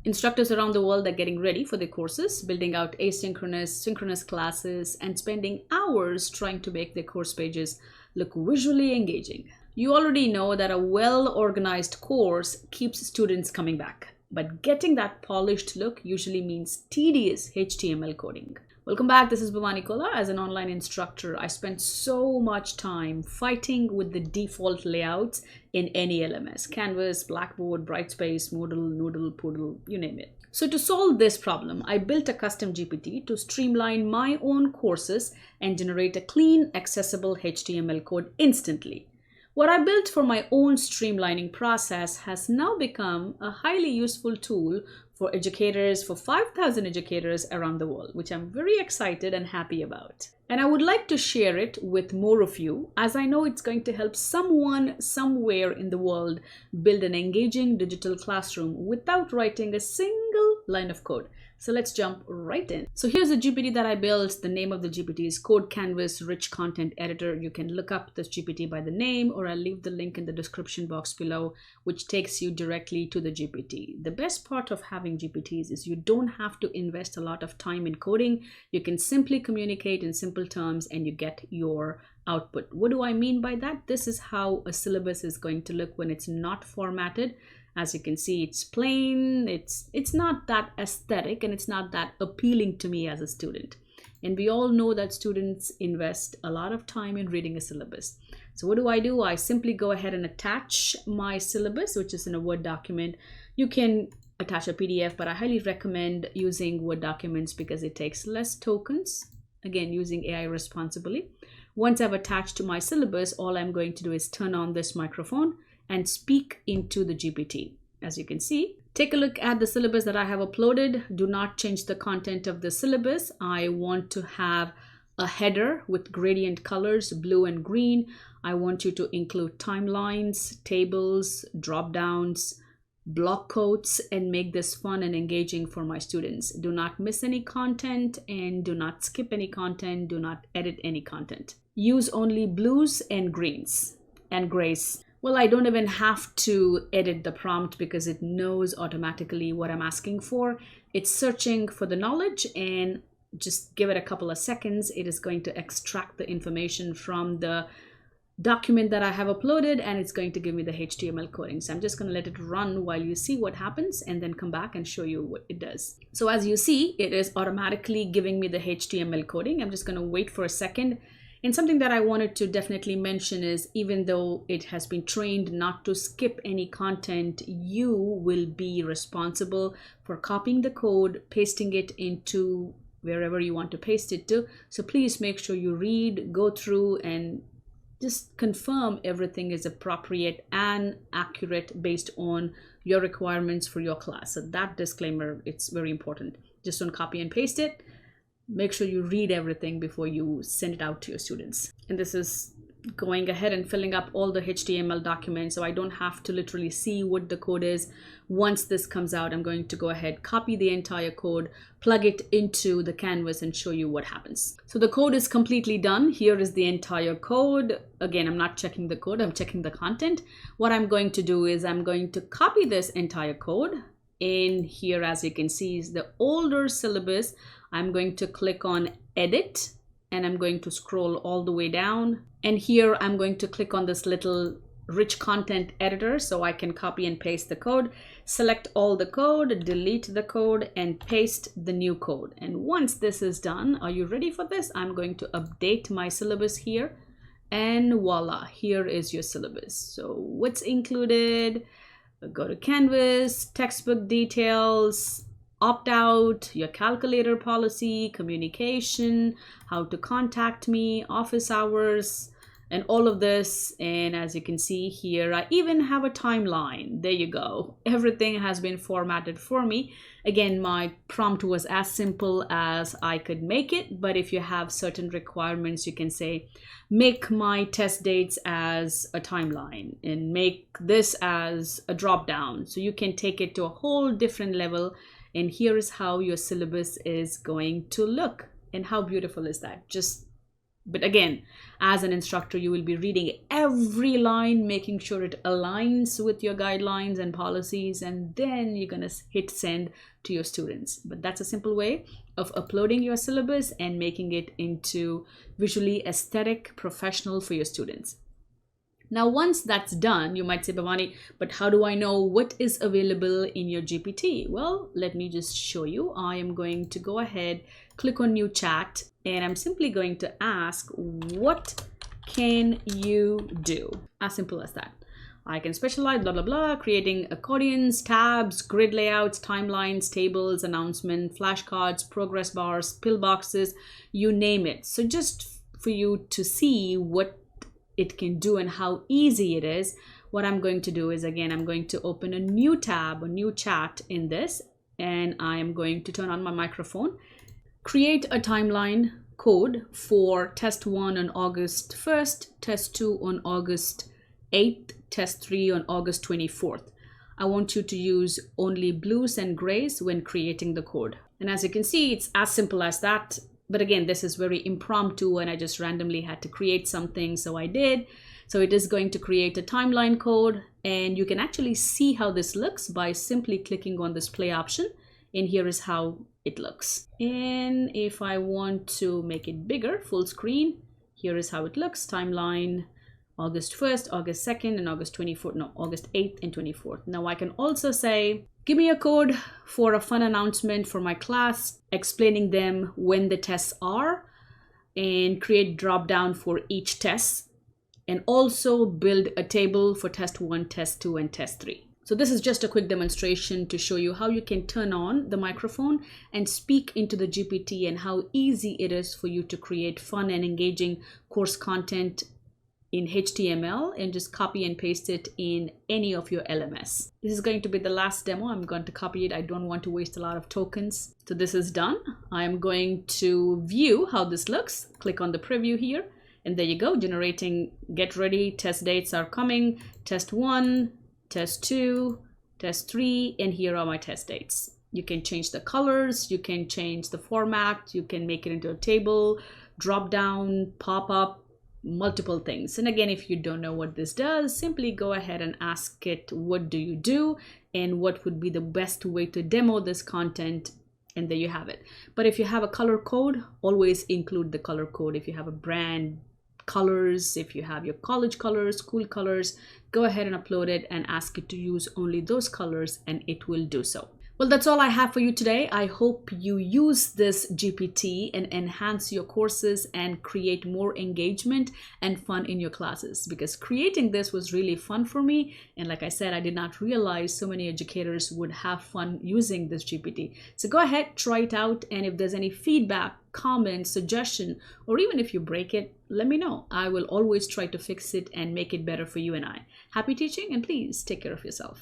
Instructors around the world are getting ready for their courses, building out asynchronous, synchronous classes, and spending hours trying to make their course pages look visually engaging. You already know that a well-organized course keeps students coming back, but getting that polished look usually means tedious HTML coding. Welcome back, this is Bhavani Kola. As an online instructor, I spent so much time fighting with the default layouts in any LMS. Canvas, Blackboard, Brightspace, Moodle, Noodle, Poodle, you name it. So to solve this problem, I built a custom GPT to streamline my own courses and generate a clean, accessible HTML code instantly. What I built for my own streamlining process has now become a highly useful tool for educators, for 5,000 educators around the world, which I'm very excited and happy about. And I would like to share it with more of you, as I know it's going to help someone somewhere in the world build an engaging digital classroom without writing a single line of code. So let's jump right in. So here's the GPT that I built. The name of the GPT is Canvas Rich Content Editor. You can look up this GPT by the name, or I'll leave the link in the description box below, which takes you directly to the GPT. The best part of having GPTs is you don't have to invest a lot of time in coding. You can simply communicate in simple terms and you get your output. What do I mean by that? This is how a syllabus is going to look when it's not formatted. As you can see, it's plain, it's not that aesthetic, and it's not that appealing to me as a student. And we all know that students invest a lot of time in reading a syllabus. So what do? I simply go ahead and attach my syllabus, which is in a Word document. You can attach a PDF, but I highly recommend using Word documents because it takes less tokens. Again, using AI responsibly. Once I've attached to my syllabus, all I'm going to do is turn on this microphone and speak into the GPT. As you can see, take a look at the syllabus that I have uploaded. Do not change the content of the syllabus. I want to have a header with gradient colors, blue and green. I want you to include timelines, tables, dropdowns, block quotes, and make this fun and engaging for my students. Do not miss any content and do not skip any content. Do not edit any content. Use only blues and greens and grays. Well, I don't even have to edit the prompt because it knows automatically what I'm asking for. It's searching for the knowledge, and just give it a couple of seconds. It is going to extract the information from the document that I have uploaded, and it's going to give me the HTML coding. So I'm just going to let it run while you see what happens and then come back and show you what it does. So as you see, it is automatically giving me the HTML coding. I'm just going to wait for a second. And something that I wanted to definitely mention is, even though it has been trained not to skip any content, you will be responsible for copying the code, pasting it into wherever you want to paste it to. So please make sure you read, go through, and just confirm everything is appropriate and accurate based on your requirements for your class. So that disclaimer, it's very important. Just don't copy and paste it. Make sure you read everything before you send it out to your students. And this is going ahead and filling up all the HTML documents, so I don't have to literally see what the code is. Once this comes out, I'm going to go ahead, copy the entire code, plug it into the canvas, and show you what happens. So the code is completely done. Here is the entire code. Again, I'm not checking the code, I'm checking the content. What I'm going to do is I'm going to copy this entire code. In here, as you can see, is the older syllabus. I'm going to click on edit, and I'm going to scroll all the way down. And here I'm going to click on this little rich content editor so I can copy and paste the code. Select all the code, delete the code, and paste the new code. And once this is done, are you ready for this? I'm going to update my syllabus here, and voila, here is your syllabus. So what's included? Go to Canvas, textbook details, opt out, your calculator policy, communication, how to contact me, office hours, and all of this. And as you can see here, I even have a timeline. There you go. Everything has been formatted for me. Again, my prompt was as simple as I could make it, but if you have certain requirements, you can say, make my test dates as a timeline and make this as a drop down. So you can take it to a whole different level. And here is how your syllabus is going to look. And how beautiful is that? Just But again, as an instructor, you will be reading every line, making sure it aligns with your guidelines and policies, and then you're going to hit send to your students. But that's a simple way of uploading your syllabus and making it into visually aesthetic, professional for your students. Now, once that's done, you might say, Bhavani, but how do I know what is available in your GPT? Well, let me just show you. I am going to go ahead, click on new chat, and I'm simply going to ask, what can you do? As simple as that. I can specialize, blah, blah, blah, creating accordions, tabs, grid layouts, timelines, tables, announcement, flashcards, progress bars, pillboxes, you name it. So just for you to see what it can do and how easy it is, what I'm going to do is, again, I'm going to open a new tab, a new chat in this, and I am going to turn on my microphone, create a timeline code for test 1 on August 1st, test 2 on August 8th, test 3 on August 24th. I want you to use only blues and grays when creating the code. And as you can see, it's as simple as that. But again, this is very impromptu and I just randomly had to create something, so I did. So it is going to create a timeline code, and you can actually see how this looks by simply clicking on this play option. And here is how it looks. And if I want to make it bigger, full screen, here is how it looks. Timeline, August 1st, August 2nd, and August 24th, no, August 8th and 24th. Now I can also say, give me a code for a fun announcement for my class, explaining them when the tests are, and create drop down for each test, and also build a table for test 1, test 2, and test 3. So this is just a quick demonstration to show you how you can turn on the microphone and speak into the GPT, and how easy it is for you to create fun and engaging course content in HTML and just copy and paste it in any of your LMS. This is going to be the last demo. I'm going to copy it. I don't want to waste a lot of tokens. So this is done. I am going to view how this looks. Click on the preview here, and there you go, generating get ready. Test dates are coming. Test 1, test 2, test 3, and here are my test dates. You can change the colors, you can change the format, you can make it into a table, drop down, pop up, multiple things. And again, if you don't know what this does, simply go ahead and ask it, what do you do and what would be the best way to demo this content, and there you have it. But if you have a color code, always include the color code. If you have a brand colors, if you have your college colors, school colors, go ahead and upload it and ask it to use only those colors, and it will do so. Well, that's all I have for you today. I hope you use this GPT and enhance your courses and create more engagement and fun in your classes, because creating this was really fun for me. And like I said, I did not realize so many educators would have fun using this GPT. So go ahead, try it out. And if there's any feedback, comment, suggestion, or even if you break it, let me know. I will always try to fix it and make it better for you and I. Happy teaching, and please take care of yourself.